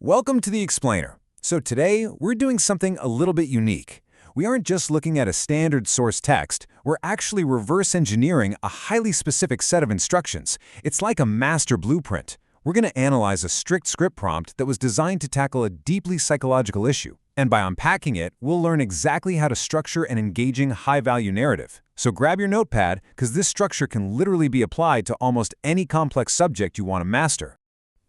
Welcome to the Explainer. So today, we're doing something a little bit unique. We aren't just looking at a standard source text, we're actually reverse engineering a highly specific set of instructions. It's like a master blueprint. We're going to analyze a strict script prompt that was designed to tackle a deeply psychological issue. And by unpacking it, we'll learn exactly how to structure an engaging, high-value narrative. So grab your notepad, because this structure can literally be applied to almost any complex subject you want to master.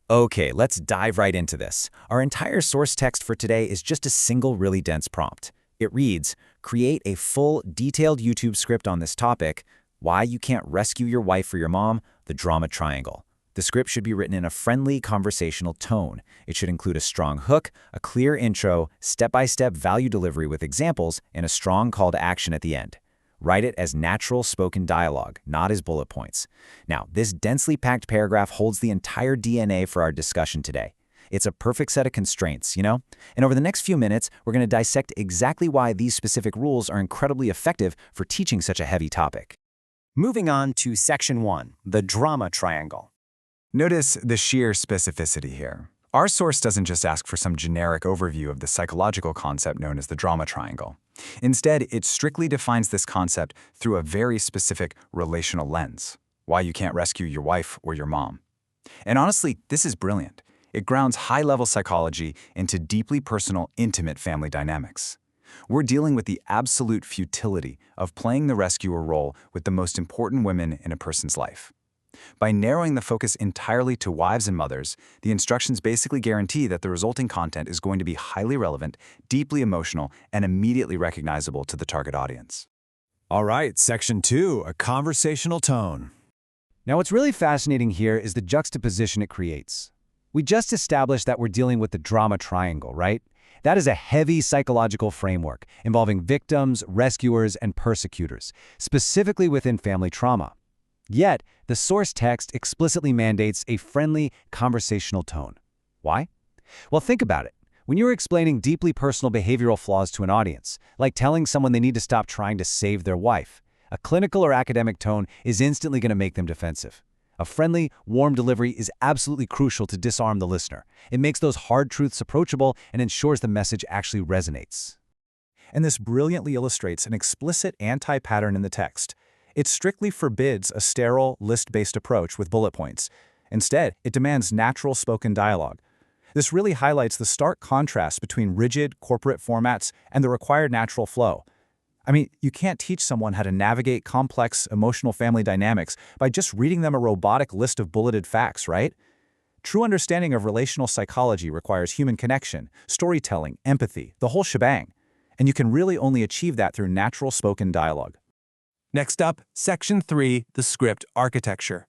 Okay, let's dive right into this. Our entire source text for today is just a single really dense prompt. It reads, create a full, detailed YouTube script on this topic, why you can't rescue your wife or your mom, the drama triangle. The script should be written in a friendly, conversational tone. It should include a strong hook, a clear intro, step-by-step value delivery with examples, and a strong call to action at the end. Write it as natural spoken dialogue, not as bullet points. Now, this densely packed paragraph holds the entire DNA for our discussion today. It's a perfect set of constraints, you know? And over the next few minutes, we're going to dissect exactly why these specific rules are incredibly effective for teaching such a heavy topic. Moving on to Section 1, the drama triangle. Notice the sheer specificity here. Our source doesn't just ask for some generic overview of the psychological concept known as the drama triangle. Instead, it strictly defines this concept through a very specific relational lens: why you can't rescue your wife or your mom. And honestly, this is brilliant. It grounds high-level psychology into deeply personal, intimate family dynamics. We're dealing with the absolute futility of playing the rescuer role with the most important women in a person's life. By narrowing the focus entirely to wives and mothers, the instructions basically guarantee that the resulting content is going to be highly relevant, deeply emotional, and immediately recognizable to the target audience. All right, Section 2, a conversational tone. Now, what's really fascinating here is the juxtaposition it creates. We just established that we're dealing with the drama triangle, right? That is a heavy psychological framework involving victims, rescuers, and persecutors, specifically within family trauma. Yet, the source text explicitly mandates a friendly, conversational tone. Why? Well, think about it. When you're explaining deeply personal behavioral flaws to an audience, like telling someone they need to stop trying to save their wife, a clinical or academic tone is instantly going to make them defensive. A friendly, warm delivery is absolutely crucial to disarm the listener. It makes those hard truths approachable and ensures the message actually resonates. And this brilliantly illustrates an explicit anti-pattern in the text. It strictly forbids a sterile, list-based approach with bullet points. Instead, it demands natural spoken dialogue. This really highlights the stark contrast between rigid, corporate formats and the required natural flow. I mean, you can't teach someone how to navigate complex, emotional family dynamics by just reading them a robotic list of bulleted facts, right? True understanding of relational psychology requires human connection, storytelling, empathy, the whole shebang. And you can really only achieve that through natural spoken dialogue. Next up, Section 3, the script architecture.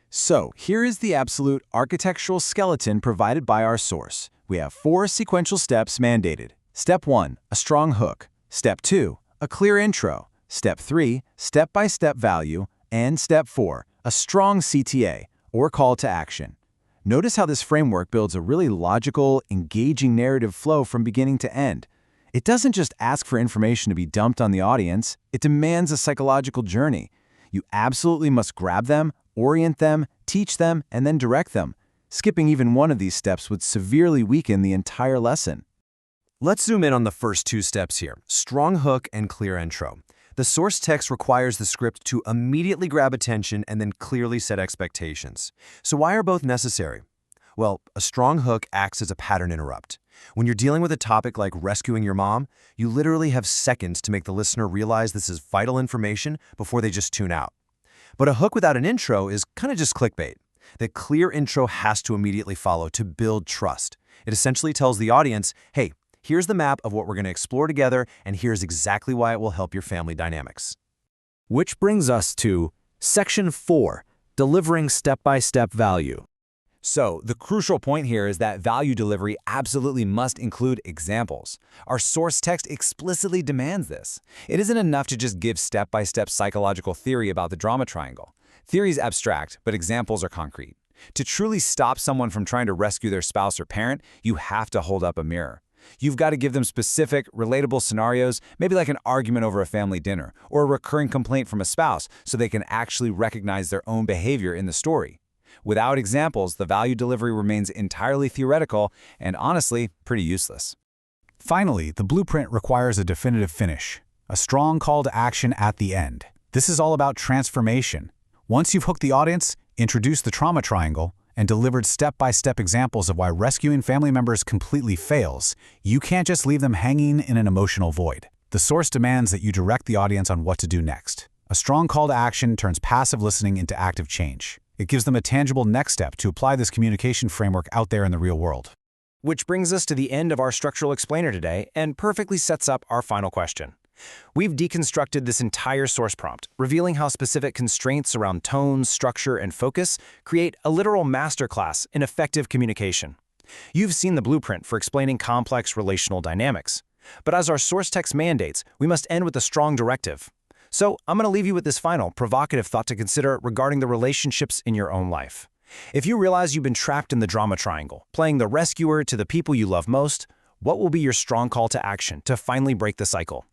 So, here is the absolute architectural skeleton provided by our source. We have 4 sequential steps mandated. Step 1, a strong hook. Step 2, a clear intro. Step 3, step-by-step value. And Step 4, a strong CTA, or call to action. Notice how this framework builds a really logical, engaging narrative flow from beginning to end. It doesn't just ask for information to be dumped on the audience, it demands a psychological journey. You absolutely must grab them, orient them, teach them, and then direct them. Skipping even one of these steps would severely weaken the entire lesson. Let's zoom in on the first 2 steps here: strong hook and clear intro. The source text requires the script to immediately grab attention and then clearly set expectations. So why are both necessary? Well, a strong hook acts as a pattern interrupt. When you're dealing with a topic like rescuing your mom, you literally have seconds to make the listener realize this is vital information before they just tune out. But a hook without an intro is kind of just clickbait. The clear intro has to immediately follow to build trust. It essentially tells the audience, hey, here's the map of what we're going to explore together, and here's exactly why it will help your family dynamics. Which brings us to Section 4, delivering step-by-step value. So, the crucial point here is that value delivery absolutely must include examples. Our source text explicitly demands this. It isn't enough to just give step-by-step psychological theory about the drama triangle. Theory is abstract, but examples are concrete. To truly stop someone from trying to rescue their spouse or parent, you have to hold up a mirror. You've got to give them specific, relatable scenarios, maybe like an argument over a family dinner, or a recurring complaint from a spouse, so they can actually recognize their own behavior in the story. Without examples, the value delivery remains entirely theoretical and honestly, pretty useless. Finally, the blueprint requires a definitive finish, a strong call to action at the end. This is all about transformation. Once you've hooked the audience, introduced the trauma triangle, and delivered step-by-step examples of why rescuing family members completely fails, you can't just leave them hanging in an emotional void. The source demands that you direct the audience on what to do next. A strong call to action turns passive listening into active change. It gives them a tangible next step to apply this communication framework out there in the real world. Which brings us to the end of our structural explainer today and perfectly sets up our final question. We've deconstructed this entire source prompt, revealing how specific constraints around tone, structure, and focus create a literal masterclass in effective communication. You've seen the blueprint for explaining complex relational dynamics. But as our source text mandates, we must end with a strong directive. So I'm going to leave you with this final, provocative thought to consider regarding the relationships in your own life. If you realize you've been trapped in the drama triangle, playing the rescuer to the people you love most, what will be your strong call to action to finally break the cycle?